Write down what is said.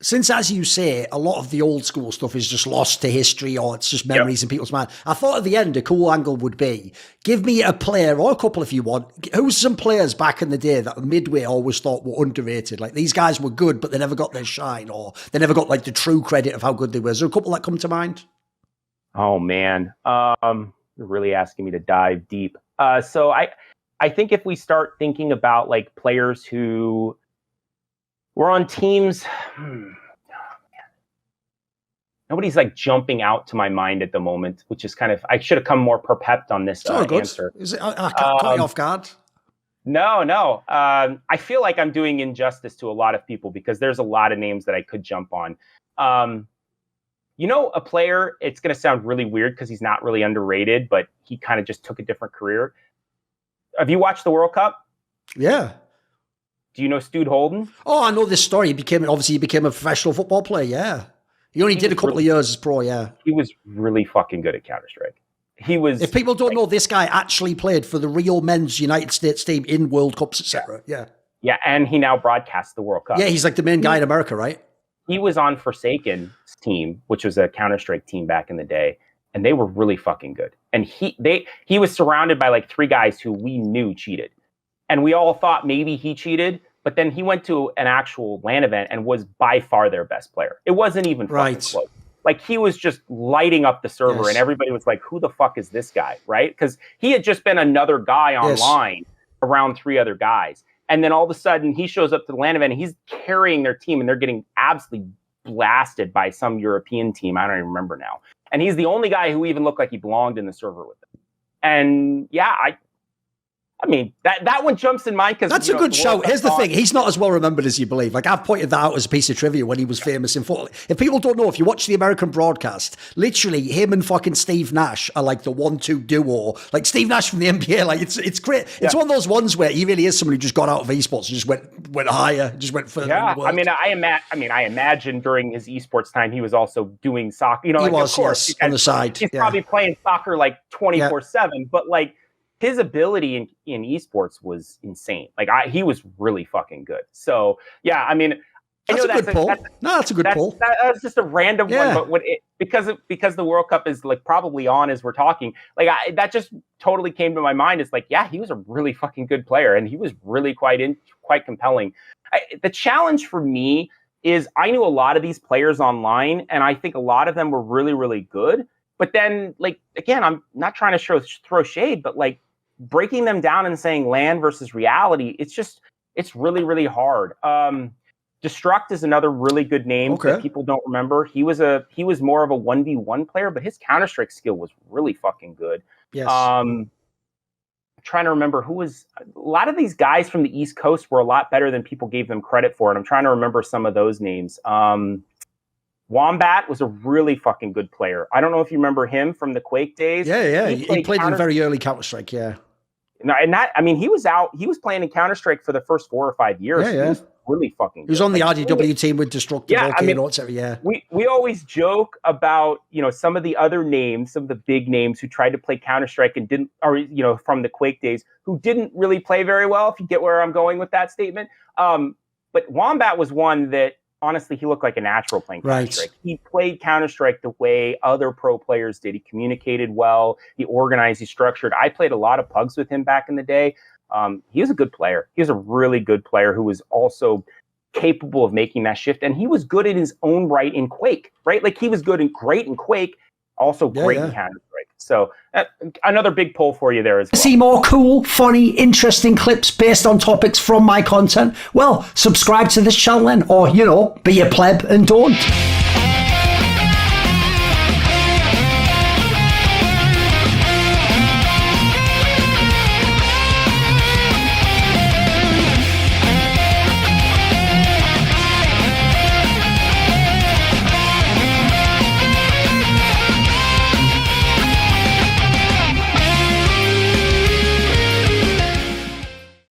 Since, as you say, a lot of the old school stuff is just lost to history or it's just memories in people's mind, I thought at the end a cool angle would be, give me a player or a couple if you want. Who's some players back in the day that Midway always thought were underrated? Like, these guys were good, but they never got their shine, or they never got like the true credit of how good they were. Is there a couple that come to mind? Oh, man. You're really asking me to dive deep. So I think if we start thinking about like players who were on teams, nobody's like jumping out to my mind at the moment, which is kind of, I should have come more prepped on this answer. Is it, I can't caught you off guard. No. I feel like I'm doing injustice to a lot of people because there's a lot of names that I could jump on. A player, it's going to sound really weird because he's not really underrated, but he kind of just took a different career. Have you watched the World Cup? Yeah. Do you know Stude Holden? Oh, I know this story. He became a professional football player, yeah. He only did a couple of years as pro, yeah. He was really fucking good at Counter-Strike. He was. If people don't know, this guy actually played for the real men's United States team in World Cups, etc. Yeah. Yeah, and he now broadcasts the World Cup. Yeah, he's like the main guy in America, right? He was on Forsaken's team, which was a Counter-Strike team back in the day, and they were really fucking good. And he was surrounded by like 3 guys who we knew cheated. And we all thought maybe he cheated, but then he went to an actual LAN event and was by far their best player. It wasn't even fucking close. Like, he was just lighting up the server, and everybody was like, who the fuck is this guy, right? Because he had just been another guy online around 3 other guys. And then all of a sudden, he shows up to the LAN event, and he's carrying their team, and they're getting absolutely blasted by some European team. I don't even remember now. And he's the only guy who even looked like he belonged in the server with them. And yeah, I mean, that one jumps in mind because that's a good show. Here's the thing. He's not as well remembered as you believe. Like, I've pointed that out as a piece of trivia when he was famous in football. If people don't know, if you watch the American broadcast, literally him and fucking Steve Nash are like the 1-2 duo. Like, Steve Nash from the NBA, like, it's great. It's one of those ones where he really is someone who just got out of esports and just went higher, just went further. Yeah, I imagine during his esports time, he was also doing soccer. You know, like, of course, on the side. He's probably playing soccer like 24/7, but like, his ability in esports was insane. Like, he was really fucking good. So yeah, I mean, that's a good pull. That's a good pull. That's just a random one, but because the World Cup is like probably on as we're talking, like that just totally came to my mind. It's like, yeah, he was a really fucking good player, and he was really quite compelling. The challenge for me is I knew a lot of these players online, and I think a lot of them were really, really good. But then, like, again, I'm not trying to throw shade, but like, breaking them down and saying LAN versus reality, it's really, really hard. Destruct is another really good name that people don't remember. He was more of a 1v1 player, but his Counter-Strike skill was really fucking good. Yes. I'm trying to remember a lot of these guys from the East Coast were a lot better than people gave them credit for, and I'm trying to remember some of those names. Wombat was a really fucking good player. I don't know if you remember him from the Quake days. Yeah. He played in very early Counter-Strike, yeah. No, and he was playing in Counter-Strike for the first 4 or 5 years. Yeah. He was really fucking good. He was on the RDW team with Destructive Volcano, etc. Yeah. We always joke about, some of the other names, some of the big names who tried to play Counter-Strike and didn't, or, from the Quake days, who didn't really play very well, if you get where I'm going with that statement. But Wombat was one that, honestly, he looked like a natural playing Counter-Strike. He played Counter-Strike the way other pro players did. He communicated well. He organized. He structured. I played a lot of Pugs with him back in the day. He was a good player. He was a really good player who was also capable of making that shift. And he was good in his own right in Quake, right? Like, he was great in Quake, also great in Counter-Strike. So another big pull for you there as well. See more cool, funny, interesting clips based on topics from my content? Well, subscribe to this channel then, or, be a pleb and don't.